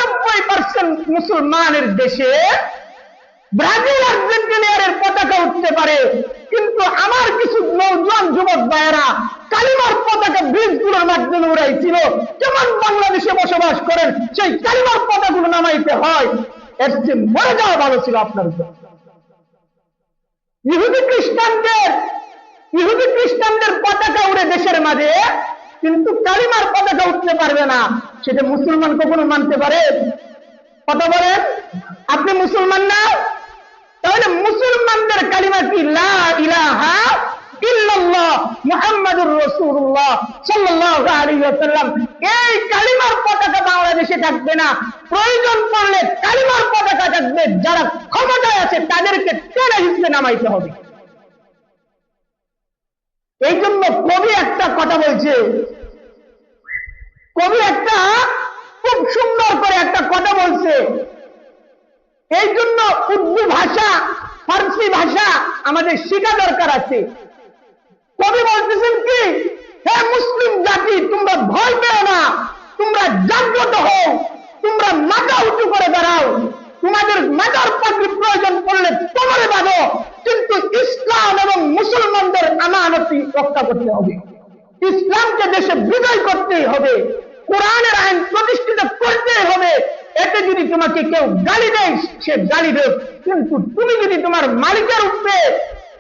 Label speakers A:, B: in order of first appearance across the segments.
A: 90% মুসলমানের দেশে ব্রাজিল আর্জেন্টিনার পতাকা উঠতে পারে, কিন্তু আমার কিছু নওজোয়ান যুবক ভাইয়েরা কালিমার পতাকা ব্রিজগুলোর মাধ্যমে উড়াইছিল। যেমন বাংলাদেশে বসবাস করেন, সেই কালিমার পতাকাগুলো নামাইতে হয়, এর চেয়ে মরে যাওয়া ভালো ছিল আপনার জন্য। ইহুদি খ্রিস্টানদের পতাকা উড়ে দেশের মাঝে, কিন্তু কালিমার পতাকা উঠতে পারবে না, সেটা মুসলমান কখনো মানতে পারে? কথা বলেন, আপনি মুসলমান না? তাহলে মুসলমানদের কালিমা কি? লা ইলাহা ইল্লাল্লাহ মুহাম্মাদুর রাসূলুল্লাহ সাল্লাল্লাহু আলাইহি ওয়াসাল্লাম। এই কালিমার পতাকা বাংলাদেশে থাকবে না, প্রয়োজন পড়লে কালিমার পতাকা থাকবে, যারা ক্ষমতায় আছে তাদেরকে টেনে হিঁচড়ে নামাইতে হবে। এই জন্য কবি একটা কথা বলছে, কবি একটা খুব সুন্দর করে একটা কথা বলছে। এই জন্য উর্দু ভাষা, ফার্সি ভাষা আমাদের শেখা দরকার আছে। কবি বলতেছেন কি, হে মুসলিম জাতি, তোমরা ভয় পেও না, তোমরা জাগ্রত হও, তোমরা মাথা উঁচু করে দাঁড়াও, তোমাদের মাথার পাখির প্রয়োজন পড়লে তোমারে বাঁধো, কিন্তু ইসলাম এবং মুসলমানদের আমানতি রক্ষা করতে হবে, ইসলামকে দেশে বিজয় করতেই হবে, কোরআনের আইন প্রতিষ্ঠিত করতেই হবে। এতে যদি তোমাকে কেউ গালি দেয় সে গালি দেয়, কিন্তু তুমি যদি তোমার মালিকের উপরে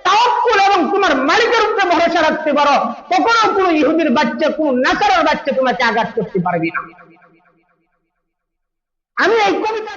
A: তাওয়াক্কুল এবং তোমার মালিকের উপরে ভরসা রাখতে পারো, কখনো কোনো ইহুদির বাচ্চা, কোন নাসারার বাচ্চা তোমাকে আঘাত করতে পারবে না। আমি এই কবিতা